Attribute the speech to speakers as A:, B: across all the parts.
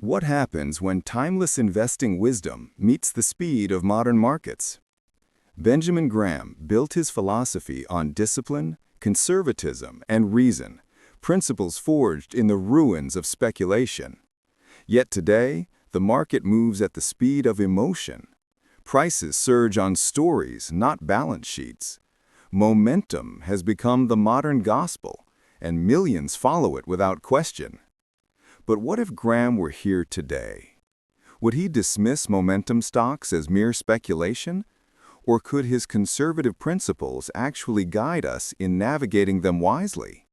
A: What happens when timeless investing wisdom meets the speed of modern markets? Benjamin Graham built his philosophy on discipline, conservatism, and reason, principles forged in the ruins of speculation. Yet today, the market moves at the speed of emotion. Prices surge on stories, not balance sheets. Momentum has become the modern gospel, and millions follow it without question. But what if Graham were here today? Would he dismiss momentum stocks as mere speculation? Or could his conservative principles actually guide us in navigating them wisely?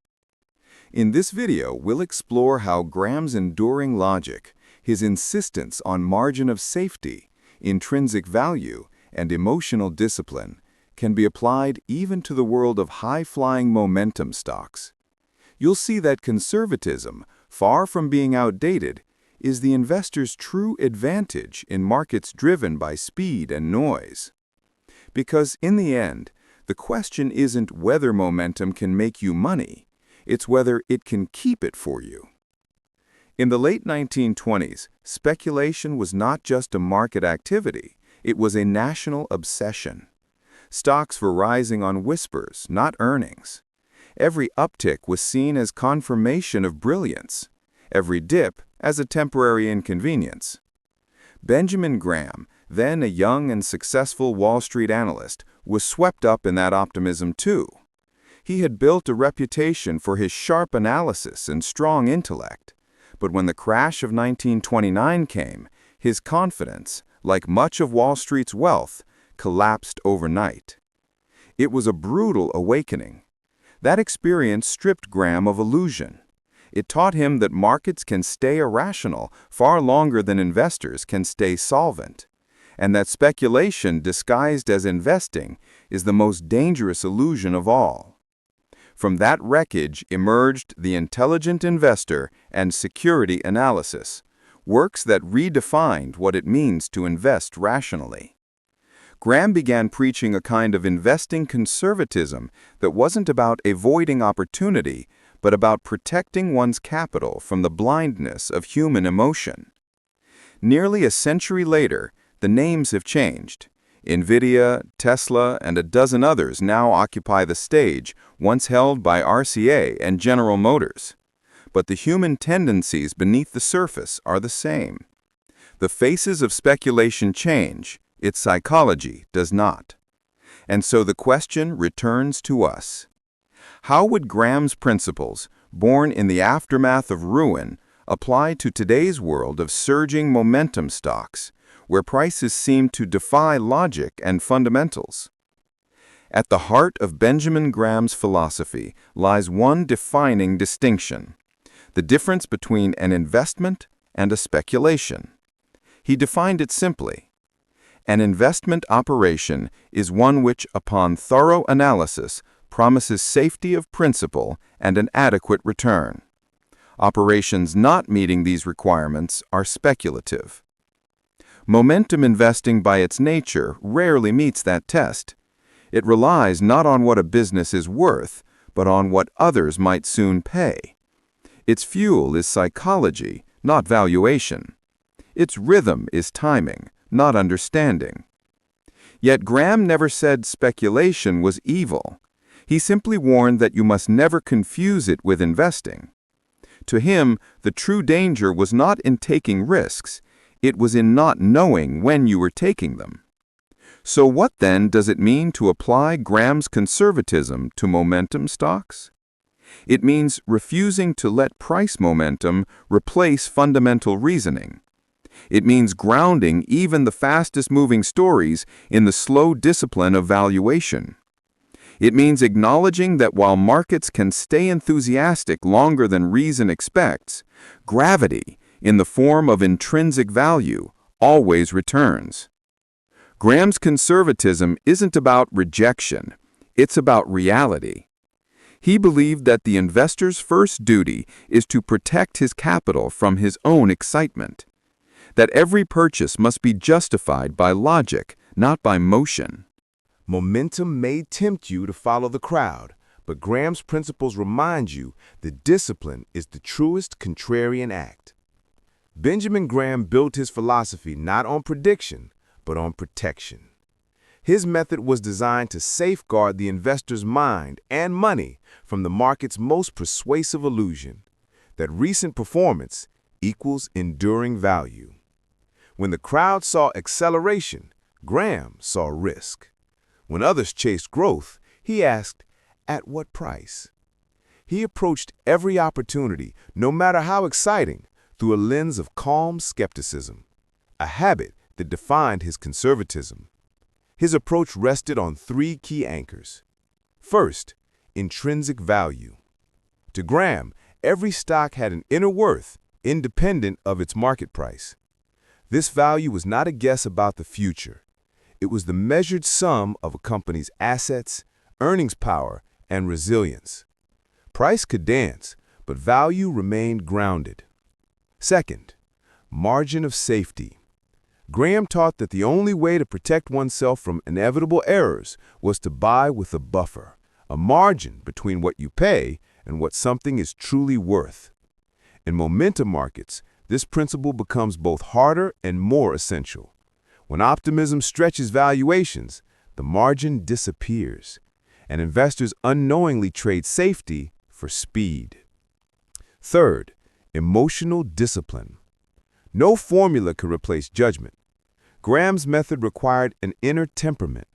A: In this video, we'll explore how Graham's enduring logic, his insistence on margin of safety, intrinsic value, and emotional discipline can be applied even to the world of high-flying momentum stocks. You'll see that conservatism, far from being outdated, is the investor's true advantage in markets driven by speed and noise. Because in the end, the question isn't whether momentum can make you money, it's whether it can keep it for you. In the late 1920s, speculation was not just a market activity, it was a national obsession. Stocks were rising on whispers, not earnings. Every uptick was seen as confirmation of brilliance, every dip as a temporary inconvenience. Benjamin Graham, then a young and successful Wall Street analyst, was swept up in that optimism too. He had built a reputation for his sharp analysis and strong intellect, but when the crash of 1929 came, his confidence, like much of Wall Street's wealth, collapsed overnight. It was a brutal awakening. That experience stripped Graham of illusion. It taught him that markets can stay irrational far longer than investors can stay solvent, and that speculation disguised as investing is the most dangerous illusion of all. From that wreckage emerged The Intelligent Investor and Security Analysis, works that redefined what it means to invest rationally. Graham began preaching a kind of investing conservatism that wasn't about avoiding opportunity, but about protecting one's capital from the blindness of human emotion. Nearly a century later, the names have changed. NVIDIA, Tesla, and a dozen others now occupy the stage once held by RCA and General Motors. But the human tendencies beneath the surface are the same. The faces of speculation change, its psychology does not. And so the question returns to us. How would Graham's principles, born in the aftermath of ruin, apply to today's world of surging momentum stocks, where prices seem to defy logic and fundamentals? At the heart of Benjamin Graham's philosophy lies one defining distinction: the difference between an investment and a speculation. He defined it simply. An investment operation is one which, upon thorough analysis, promises safety of principal and an adequate return. Operations not meeting these requirements are speculative. Momentum investing by its nature rarely meets that test. It relies not on what a business is worth, but on what others might soon pay. Its fuel is psychology, not valuation. Its rhythm is timing, not understanding. Yet Graham never said speculation was evil. He simply warned that you must never confuse it with investing. To him, the true danger was not in taking risks, it was in not knowing when you were taking them. So what then does it mean to apply Graham's conservatism to momentum stocks? It means refusing to let price momentum replace fundamental reasoning. It means grounding even the fastest-moving stories in the slow discipline of valuation. It means acknowledging that while markets can stay enthusiastic longer than reason expects, gravity, in the form of intrinsic value, always returns. Graham's conservatism isn't about rejection, it's about reality. He believed that the investor's first duty is to protect his capital from his own excitement, that every purchase must be justified by logic, not by motion.
B: Momentum may tempt you to follow the crowd, but Graham's principles remind you that discipline is the truest contrarian act. Benjamin Graham built his philosophy not on prediction, but on protection. His method was designed to safeguard the investor's mind and money from the market's most persuasive illusion, that recent performance equals enduring value. When the crowd saw acceleration, Graham saw risk. When others chased growth, he asked, "At what price?" He approached every opportunity, no matter how exciting, through a lens of calm skepticism, a habit that defined his conservatism. His approach rested on three key anchors. First, intrinsic value. To Graham, every stock had an inner worth, independent of its market price. This value was not a guess about the future. It was the measured sum of a company's assets, earnings power, and resilience. Price could dance, but value remained grounded. Second, margin of safety. Graham taught that the only way to protect oneself from inevitable errors was to buy with a buffer, a margin between what you pay and what something is truly worth. In momentum markets, this principle becomes both harder and more essential. When optimism stretches valuations, the margin disappears, and investors unknowingly trade safety for speed. Third, emotional discipline. No formula could replace judgment. Graham's method required an inner temperament,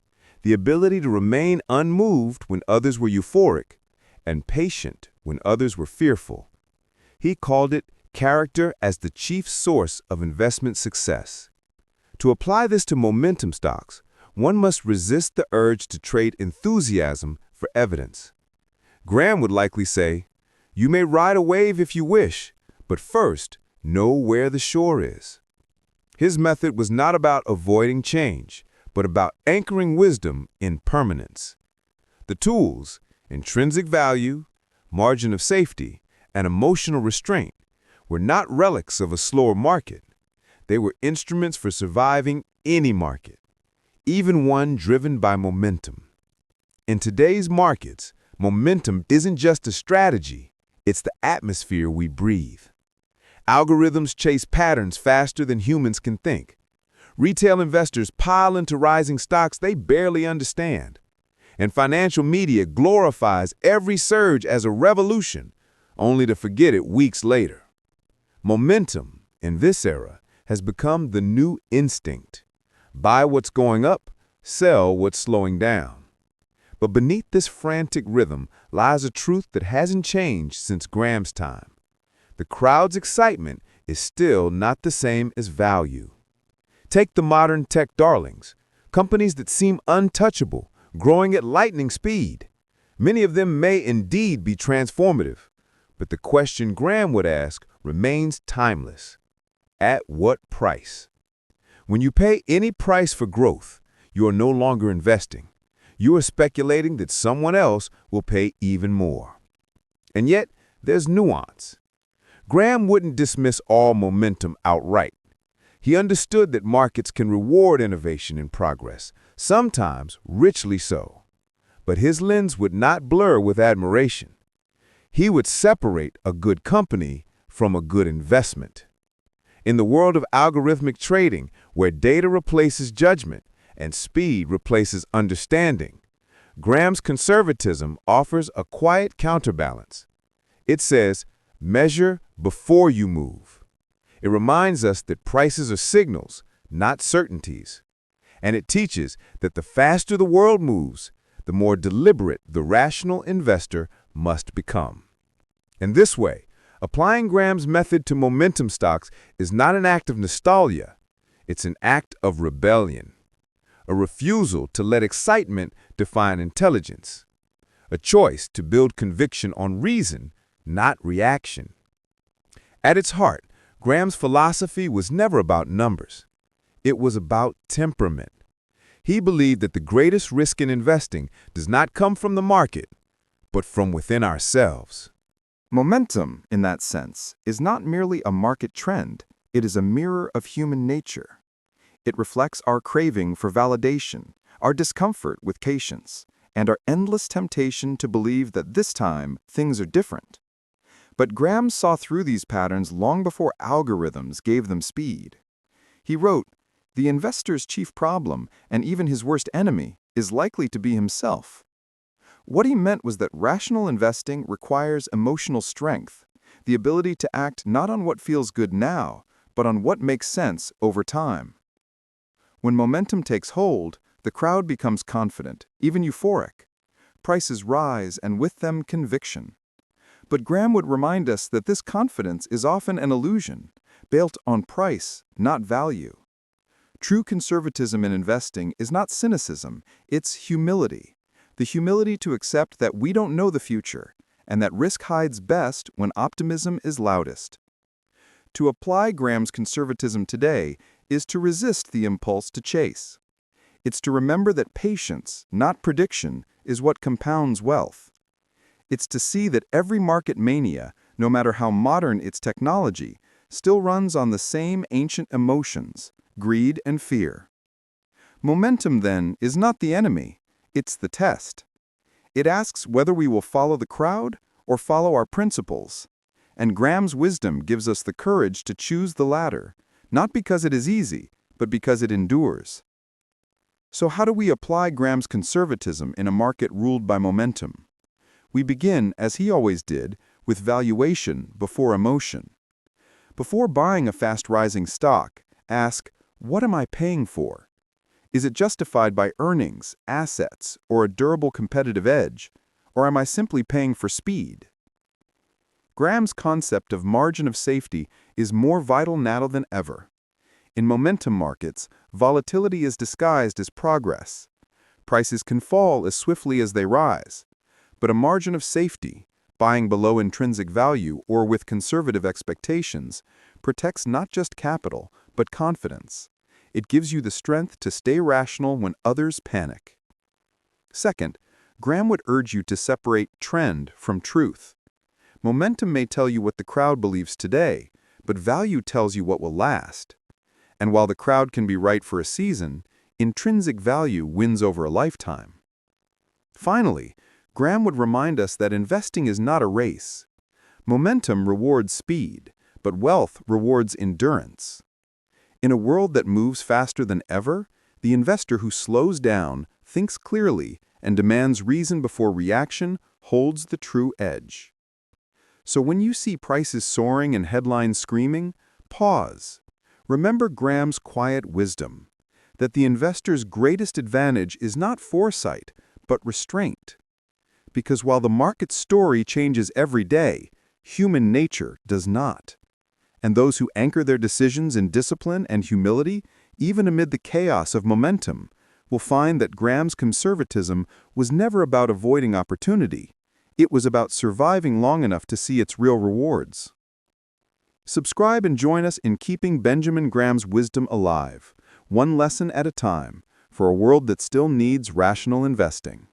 B: the ability to remain unmoved when others were euphoric, and patient when others were fearful. He called it character as the chief source of investment success. To apply this to momentum stocks, one must resist the urge to trade enthusiasm for evidence. Graham would likely say, "You may ride a wave if you wish, but first, know where the shore is." His method was not about avoiding change, but about anchoring wisdom in permanence. The tools, intrinsic value, margin of safety, and emotional restraint, were not relics of a slower market. They were instruments for surviving any market, even one driven by momentum. In today's markets, momentum isn't just a strategy, it's the atmosphere we breathe. Algorithms chase patterns faster than humans can think. Retail investors pile into rising stocks they barely understand. And financial media glorifies every surge as a revolution, only to forget it weeks later. Momentum, in this era, has become the new instinct. Buy what's going up, sell what's slowing down. But beneath this frantic rhythm lies a truth that hasn't changed since Graham's time. The crowd's excitement is still not the same as value. Take the modern tech darlings, companies that seem untouchable, growing at lightning speed. Many of them may indeed be transformative, but the question Graham would ask remains timeless. At what price? When you pay any price for growth, you are no longer investing. You are speculating that someone else will pay even more. And yet, there's nuance. Graham wouldn't dismiss all momentum outright. He understood that markets can reward innovation and progress, sometimes richly so. But his lens would not blur with admiration. He would separate a good company from a good investment. In the world of algorithmic trading, where data replaces judgment and speed replaces understanding, Graham's conservatism offers a quiet counterbalance. It says, measure before you move. It reminds us that prices are signals, not certainties. And it teaches that the faster the world moves, the more deliberate the rational investor must become. In this way, applying Graham's method to momentum stocks is not an act of nostalgia. It's an act of rebellion, a refusal to let excitement define intelligence, a choice to build conviction on reason, not reaction. At its heart, Graham's philosophy was never about numbers. It was about temperament. He believed that the greatest risk in investing does not come from the market, but from within ourselves.
A: Momentum, in that sense, is not merely a market trend, it is a mirror of human nature. It reflects our craving for validation, our discomfort with patience, and our endless temptation to believe that this time things are different. But Graham saw through these patterns long before algorithms gave them speed. He wrote, "The investor's chief problem, and even his worst enemy, is likely to be himself." What he meant was that rational investing requires emotional strength, the ability to act not on what feels good now, but on what makes sense over time. When momentum takes hold, the crowd becomes confident, even euphoric. Prices rise, and with them conviction. But Graham would remind us that this confidence is often an illusion, built on price, not value. True conservatism in investing is not cynicism, it's humility. The humility to accept that we don't know the future, and that risk hides best when optimism is loudest. To apply Graham's conservatism today is to resist the impulse to chase. It's to remember that patience, not prediction, is what compounds wealth. It's to see that every market mania, no matter how modern its technology, still runs on the same ancient emotions, greed and fear. Momentum, then, is not the enemy, it's the test. It asks whether we will follow the crowd or follow our principles. And Graham's wisdom gives us the courage to choose the latter, not because it is easy, but because it endures. So how do we apply Graham's conservatism in a market ruled by momentum? We begin, as he always did, with valuation before emotion. Before buying a fast-rising stock, ask, what am I paying for? Is it justified by earnings, assets, or a durable competitive edge, or am I simply paying for speed? Graham's concept of margin of safety is more vital now than ever. In momentum markets, volatility is disguised as progress. Prices can fall as swiftly as they rise. But a margin of safety, buying below intrinsic value or with conservative expectations, protects not just capital, but confidence. It gives you the strength to stay rational when others panic. Second, Graham would urge you to separate trend from truth. Momentum may tell you what the crowd believes today, but value tells you what will last. And while the crowd can be right for a season, intrinsic value wins over a lifetime. Finally, Graham would remind us that investing is not a race. Momentum rewards speed, but wealth rewards endurance. In a world that moves faster than ever, the investor who slows down, thinks clearly, and demands reason before reaction holds the true edge. So when you see prices soaring and headlines screaming, pause. Remember Graham's quiet wisdom, that the investor's greatest advantage is not foresight, but restraint. Because while the market story changes every day, human nature does not. And those who anchor their decisions in discipline and humility, even amid the chaos of momentum, will find that Graham's conservatism was never about avoiding opportunity. It was about surviving long enough to see its real rewards. Subscribe and join us in keeping Benjamin Graham's wisdom alive, one lesson at a time, for a world that still needs rational investing.